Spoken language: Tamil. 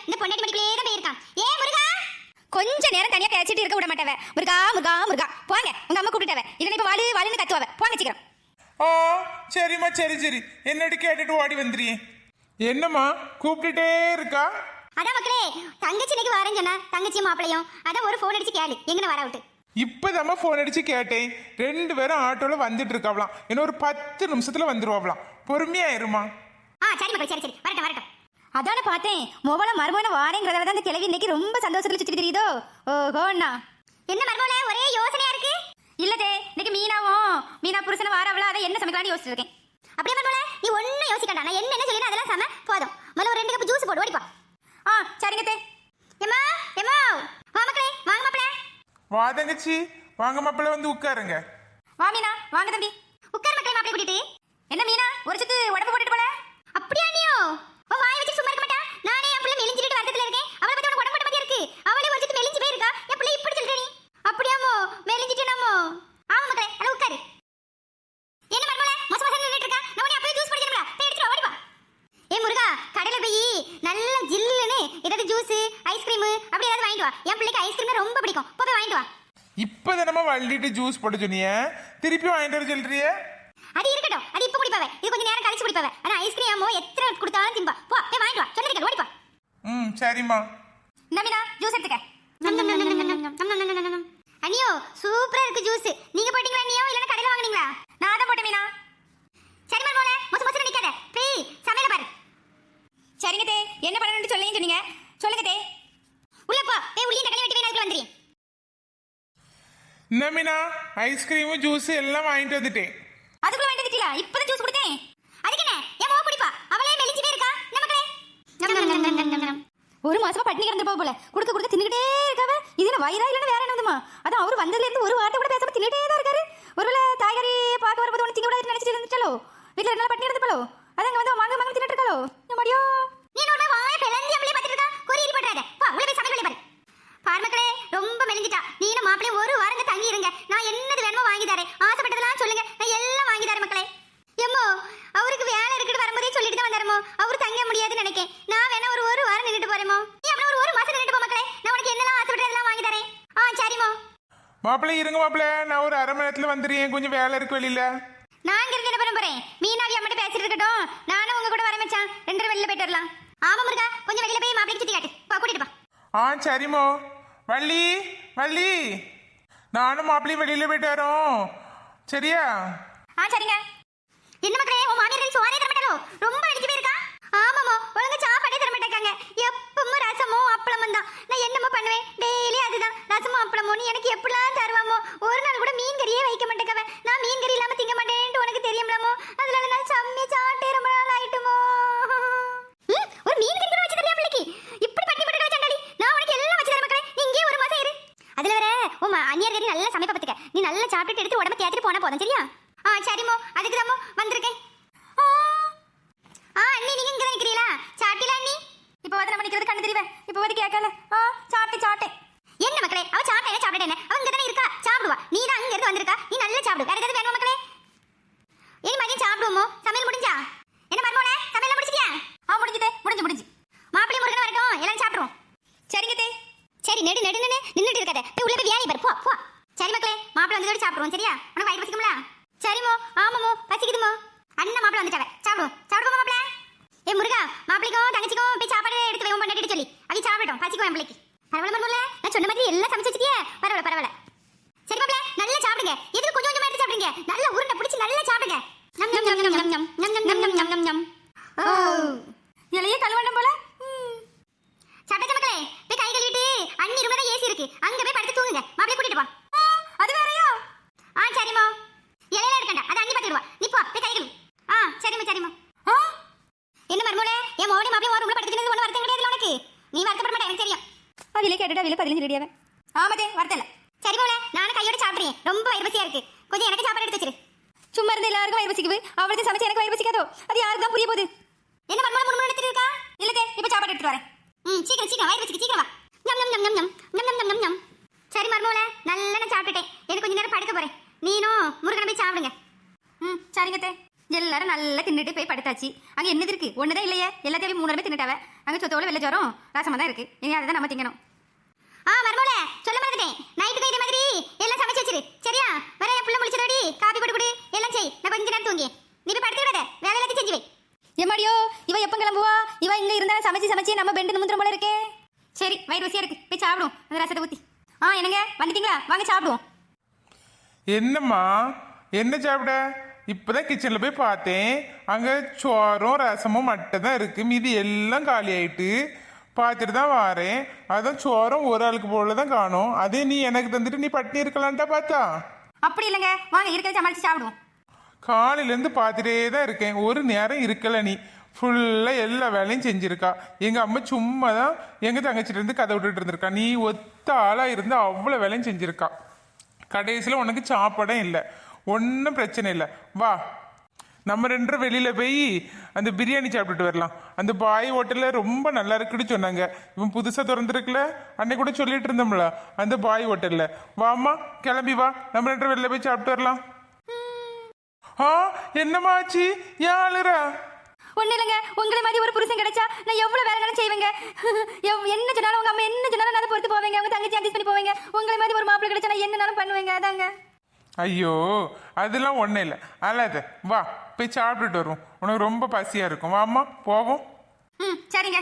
இந்த பொண்டாட்டி மடிக்குள்ளே தான் போயிருக்கான். ஏ முருகா, கொஞ்ச நேரம் தனியா பேசிட்டு இருக்க விட மாட்டவ. முருகா முருகா முருகா போங்க, உங்க அம்மா கூப்பிட்டுட்டவ. இதனை இப்ப வாழு வாழுன்னு கத்துவவ. போங்க சீக்கிரம். ஆ சரிம்மா, சரி என்னடி கேட்டுட்டு ஓடி வந்துறியே. என்னம்மா கூப்பிட்டுட்டே இருக்கா? அதான் மக்களே, தங்கச்சி இன்னைக்கு வரேன்னு சொன்னா, தங்கச்சி மாப்பிளையும் அதான் ஒரு ஃபோன் அடிச்சு கேளு எங்கன வர விட்டு. இப்பதாம்மா போன் அடிச்சு கேட்டேன். 2 பேரும் ஆட்டோல வந்துட்டு இருக்காவலாம். இன்னும் ஒரு 10 நிமிஷத்துல வந்துருவாங்களாம். பொறுமையா இருமா. சரி மக்களே, சரி வரட்டும். அதான பார்த்தேன், மொபைல மறுமணம் வாரேங்கிறதால தான் இந்த கிழவி இன்னைக்கு ரொம்ப சந்தோஷத்துல சுத்தி தெரியுதோ. ஓஹோண்ணா, என்ன மர்மோல ஒரே யோசனையா இருக்கு? இல்லதே, இன்னைக்கு மீனா புருஷனை வாரவளா, அதை என்ன சமைக்கலாம்னு யோசிச்சு இருக்கேன். அப்படியே மர்மோல நீ ஒன்னும் யோசிக்கண்டா. நான் என்ன சொல்லினா அதெல்லாம் சம போதும். முதல்ல ஒரு 2 கப் ஜூஸ் போடு, ஓடிப்பா. சரிங்க தே. எம்மா வா மக்களே, வாங்க மாப்பிள. வா தங்கச்சி, வாங்க மாப்பிள்ள வந்து உட்காருங்க. வா மீனா, வாங்க தம்பி. உட்கார் மக்களே, மாப்பிளை கூட்டிட்டு. என்ன மீனா ஒரு சுத்து உடம்பு போட்டுட்டு போல? அப்படியா நீயோ? உன் வாய் வச்சு சும்மா இருக்க மாட்டா. நானே என் பிள்ளை மெலிஞ்சிட்டு வருத்தத்துல இருக்கேன். அவளை பத்தி உனக்கு உடம்பு மாதிரி இருக்கு. அவளே ஒரு சுத்து மெலிஞ்சு போயிருக்கா. என் பிள்ளை இப்படி சொல்ற நீ? அப்படியாமோ? மெலிஞ்சிட்டேனாமோ? ஆமா மக்களே, அல உட்காரு. என்ன மர்மோல மோசமா நின்னுட்டு இருக்கா? நான் உன்னை அப்படியே ஜூஸ் குடிக்கணும்ல. போய் எடுத்து ஓடிப்பா. ஏ முருகா, கடையில போய் நல்ல ஜில்லுன்னு ஏதாவது ஜூஸ் ஐஸ்கிரீம் அப்படி ஏதாவது வாங்கிட்டு வா. என் பிள்ளைக்கு ஐஸ்கிரீம் ரொம்ப பிடிக்கும். போய் வாங்கிட்டு வா. இப்பதானமா வள்ளிட்டு ஜூஸ் போட்டு சொன்னிய, திருப்பி வாங்கிட்டு வர சொல்றிய? அது இருக்கட்டும், அது இப்ப குடிப்பாவே. இது கொஞ்சம் நேரம் கழிச்சு குடிப்பாவே. ஆனா ஐஸ்கிரீம் எத்தனை கொடுத்தாலும் திம்பா. போய் வாங்கிட்டு வா. சொல்லிருக்கேன், ஓடிப்பா. சரிம்மா. இந்த மீனா ஜூஸ் எடுத்துக்க. அனியோ சூப்பரா இருக்கு ஜூஸ். நீங்க போட்டீங்களா அண்ணியோ, இல்லனா கடையில வாங்குனீங்களா? நான் தான் போட்டேன் மீனா. சரி மர்மோல மொச நிக்காத. போய் சமையல பாரு. சரிங்க தே, என்ன பண்ணணும்னு சொல்லேன்னு சொன்னீங்க, சொல்லுங்க தே. உள்ள போ. போய் உள்ளி தக்காளி வெட்டி நான் வந்துறேன். என்ன மீனா, ஐஸ்கிரீமு ஜூஸ் எல்லாம் வாங்கிட்டு வந்துட்டேன். அதுக்குள்ள வாங்கிட்டு வந்துட்டீங்களா? இப்பதான் ஜூஸ் கொடுத்தேன். அதுக்கு என்ன, என் மோ குடிப்பா. அவளே மெலிஞ்சிட்டே இருக்கா. நமக்கே ஒரு மாசமா பட்டினி கிடந்து போல கொடுத்து தின்னுட்டே இருக்காவ. இது என்ன வயிறா இல்லைன்னு வேற என்னதுமா? அதான் அவரு வந்ததுல இருந்து ஒரு வார்த்தை கூட பேசாம தின்னுட்டே தான் இருக்காரு. ஒருவேளை தாய்கறி பார்க்க வரும்போது ஒன்று திங்க கூட நினைச்சிட்டு இருந்துட்டாலோ, வீட்டுல இருந்தாலும் பட்டினி கிடந்து போலோ, அதான் இங்க வந்து மாங்க தின்னுட்டு இருக்காளோ. நம்மடியோ நீ என்னோட வாயை பிளந்து அப்படியே பார்த்துட்டு இருக்கா. கொரியரி பண்றாத. போ உள்ள போய் சமையல் பாரு. பார் மக்களே, ரொம்ப மெலிஞ்சிட்டா. நீனும் மாப்பிளே ஒரு வாரங்க தங்கி இருங்க. நான் என்னது வேணுமோ வாங்கி தரேன். ஆசைப்பட்டதெல்லாம் சொல்லுங்க, நான் எல்லாம் வாங்கி தரேன் மக்களே. எம்மோ அவருக்கு வேலை இருக்குன்னு வரும்போதே சொல்லிட்டு தான் வந்தாரமோ. அவரு தங்க முடியாதுன்னு நினைக்கேன். நான் வேணா ஒரு வாரம் நின்னுட்டு போறேமோ. நீ அப்புறம் ஒரு மாசம் நின்னுட்டு போ மக்களே. நான் உனக்கு என்னெல்லாம் ஆசைப்பட்டதெல்லாம் வாங்கி தரேன். சரிமோ. மாப்பிள்ளை இருங்க மாப்பிள்ள, நான் ஒரு 1/2 மணி நேரத்துல வந்துடுறேன். கொஞ்சம் வேலை இருக்கு வெளியில. நான் இங்க இருந்து என்ன பண்ண போறேன்? மீனாவி அம்மாட்ட பேசிட்டு இருக்கட்டும். நானும் உங்க கூட வரேன் மச்சான். 2 பேரும் வெளியில போயிட்டு வரலாம். ஆமா முருகா, கொஞ்சம் வெளியில போய் மாப்பிளைக்கு சுத்தி காட்டு. போ கூட்டிட்டு போ. சரிமோ. வள்ளி நானும் மாப்பிள்ளையும் வெளியில போயிட்டு வரோம். சரியா? சரிங்க. என்ன மக்களே, உன் மாமியார் சோறே தர மாட்டாளோ? ரொம்ப அடிச்சு போயிருக்கா. ஆமாமோ, ஒழுங்கா சாப்பாடே தர மாட்டாங்க. எப்பவும் ரசமும் அப்பளமும் தான். நான் என்னமோ பண்ணுவேன், டெய்லி அதுதான் ரசமும் அப்பளமும். எனக்கு எப்படிலாம் தருவாமோ. ஒரு நாள் கூட மீன் கறியே வைக்க மாட்டேக்கவ. நான் மீன் கறி இல்லாம திங்க மாட்டேன்ட்டு உனக்கு தெரியும்லாமோ. அதனால நான் சம்மே சாட்டே ரொம்ப நாள் ஆயிட்டுமோ. ஒரு மீன் கறி கூட வச்சு தரியா பிள்ளைக்கு? இப்படி பண்ணி போட்டு சண்டாளி. நான் உனக்கு எல்லாம் வச்சு தர மக்களே. நீ இங்கே ஒரு மாசம் இரு. அதுல வேற உன் அந்நியர் கறி நல்லா சமைப்ப பத்துக்க. நீ நல்லா சாப்பிட்டு எடுத்து உடம்ப தேத்திட்டு போனா போதும். சரியா? சரிமோ, அதுக்கு தாமோ வந்திருக்கேன். அண்ணி நீங்க இங்க நிக்கிறீங்களா? சாப்பிட்டீங்களா அண்ணி? இப்ப வந்து நம்ம நிக்கிறது கண்ணு தெரியவே. இப்ப வந்து கேட்கல. சாப்பிட்டேன். என்ன மக்களே, அவ சாப்பிட்டேன் அவ இங்க தானே இருக்கா. சாப்பிடுவா. நீ தான் அங்க இருந்து வந்திருக்கா. நீ நல்லா சாப்பிடு. வேற ஏதாவது வேணுமா மக்களே? இனி மதியம் சாப்பிடுவோமோ? சமையல் முடிஞ்சா? என்ன மர்மோளே, சமையல் முடிச்சிட்டியா? முடிஞ்சு. மாப்பிள்ளை முருகன் வரட்டும், எல்லாம் சாப்பிடுவோம். சரிங்க தே. சரி, நின்னுட்டு இருக்காத. போய் உள்ள போய் வேலையை பாரு. போ. சரி மக்களே, மாப்பிள்ளை வந்ததோட சாப்பிடுவோம். சரியா? உனக்கு வயிறு பசிக்கும்ல? சரிமோ, ஆமாமோ, பசிக்குதுமோ. அண்ணன் மாப்பிள்ளை வந்துட்டாவ. சாப்பிடுவோம் மாப்பிள்ளை. ஏ முருகா, மாப்பிள்ளைக்கும் தங்கச்சிக்கும் போய் சாப்பாடு எடுத்து வைவோம் பண்ணிட்டு சொல்லி அவங்க சாப்பிடட்டும். பசிக்கும் என் பிள்ளைக்கு. பரவாயில்ல மர்மோல, நான் சொன்ன மாதிரி எல்லாம் சமைச்சு வச்சிட்டியே. பரவாயில்ல. சரி மாப்பிள்ளை, நல்லா சாப்பிடுங்க. இதுல கொஞ்சம் எடுத்து சாப்பிடுங்க. நல்ல உருண்டை பிடிச்சி நல்லா சாப்பிடுங்க. இலையே கல்வண்டம் போல. சாப்பிட்ட மக்களே, போய் கை கழுவிட்டு அண்ணி ரூம்ல தான் ஏசி இருக்கு. அங்க போய் படுத்து தூங்குங்க. மாப்பிள்ளை கூட்டிட்டு போ. அது வேறயா? சரிமோ. இலையில இருக்கண்டா, அது அண்ணி பாத்துடுவா. நீ போ, போய் கை கழுவு. சரிமோ. என்ன மர்மோளே, என் மோடி மாப்பிள்ளை ஒரு ரூம்ல படுத்துக்கிட்டு ஒண்ணு வருத்தம் கிடையாது உனக்கு. நீ வருத்தப்பட மாட்டே, எனக்கு தெரியும். அவில கேட்டுட்டு அவில 15 ரெடியாவே. ஆமாதே, வரதல்ல. சரி மோளே, நானும் கையோட சாப்பிடுறேன். ரொம்ப வயிறு பசியா இருக்கு. கொஞ்சம் எனக்கு சாப்பாடு எடுத்து வச்சிரு. சும்மா இருந்து எல்லாருக்கும் வயிறு பசிக்குது. அவளுக்கு சமைச்சு எனக்கு வயிறு பசிக்காதோ? அது யாருக்கு தான் புரிய போகுது? என்ன மர்மோளே முன்னு எடுத்துட்டு இருக்கா? இல்லதே, இப்ப சாப்பாடு எடுத்துட்டு வரேன். சீக்கிரம் வயிறு பசிக்கு. சீக்கிரம் வா. சரி மர்மோளே, நல்லா நான் சாப்பிட்டுட்டேன். எனக்கு கொஞ்ச நேரம் படுக்க போறேன். நீனும் முருகனை போய் சாப்பிடுங்க. சரிங்க தே. எல்லாரும் நல்லா தின்னுட்டு போய் படுத்தாச்சு. அங்க என்னது இருக்கு? ஒண்ணுதான் இல்லையே. எல்லாத்தையும் 3 பேர் தின்னுட்டாவ. அங்கே சொத்தோட வெள்ளை சோறும் ரசமாக தான் இருக்கு இனி அதை தான் நம்ம திங்கணும். மர்மோளே சொல்ல மறந்துட்டேன். நைட்டுக்கு இதே மாதிரி எல்லாம் சமைச்சு வச்சிரு சரியா? வர என் புள்ள முடிச்சதோடி காபி போட்டு கொடு எல்லாம் செய். நான் கொஞ்ச நேரம் தூங்கி நீ போய் படுத்து விடாத, வேலை எல்லாத்தையும் செஞ்சு வை. ஏமாடியோ இவ எப்போ கிளம்புவா? இவ இங்கே இருந்தாலும் சமைச்சு நம்ம பெண்டு முந்திரம் போல இருக்கே. சரி வயிறு ருசியாக இருக்கு, போய் சாப்பிடுவோம் அந்த ரசத்தை ஊற்றி. என்னங்க வந்துட்டீங்களா? வாங்க சாப்பிடுவோம். என்னம்மா என்ன சாப்பிட? இப்போதான் கிச்சனில் போய் பார்த்தேன், அங்கே சோறும் ரசமும் மட்டும் தான் இருக்கு, மீதி எல்லாம் காலி ஆயிட்டு பார்த்துட்டு தான் வாரேன். அதான் சோறும் ஒரு ஆளுக்கு போல தான் காணும். அதே நீ எனக்கு தந்துட்டு நீ பட்டினி இருக்கலான்ட்டா பார்த்தா? அப்படி இல்லைங்க, வாங்க இருக்கிறத சமாளிச்சு சாப்பிடுவோம். காலையிலேருந்து பார்த்துட்டே தான் இருக்கேன், ஒரு நேரம் இருக்கல. நீ ஃபுல்லாக எல்லா வேலையும் செஞ்சுருக்கா. எங்கள் அம்மா சும்மா தான் எங்கள் தங்கச்சிட்டு இருந்து கதை விட்டுட்டு இருந்திருக்கா. நீ ஒத்த ஆளாக இருந்து அவ்வளோ வேலையும் செஞ்சுருக்கா. கடைசியில் உனக்கு சாப்பாடே இல்லை, ஒன்றும் பிரச்சனை இல்லை. வா நம்ம 2 வெளியில் போய் அந்த பிரியாணி சாப்பிட்டுட்டு வரலாம். அந்த பாய் ஹோட்டலில் ரொம்ப நல்லா இருக்குன்னு சொன்னாங்க. இவன் புதுசாக திறந்துருக்குல, அன்னைக்கு கூட சொல்லிட்டு இருந்தோம்ல அந்த பாய் ஹோட்டலில். வாம்மா கிளம்பி வா, நம்ம 2 வெளியில் போய் சாப்பிட்டு வரலாம். என்னம்மா ஆச்சு? ஏன் அழுறா? ஒன்றும் இல்லைங்க, உங்களை மாதிரி ஒரு புருஷன் கிடைச்சா நான் எவ்வளோ வேலைனாலும் செய்வேங்க. என்ன சொன்னாலும் உங்கள் அம்மா என்ன சொன்னாலும் நான் பொறுத்து போவேங்க, உங்கள் தங்கச்சி அட்ஜஸ்ட் பண்ணி போவேங்க. உங்களை மாதிரி ஒரு மாப்பிள்ளை கிடைச்சா நான் என்னனாலும் பண்ணுவேங்க. அதாங்க. ஐயோ அதெல்லாம் ஒன்றும் இல்லை, அல்லாத வா போய் சாப்பிட்டுட்டு வருவோம். உனக்கு ரொம்ப பசியாக இருக்கும். வாம்மா போவோம். சரிங்க.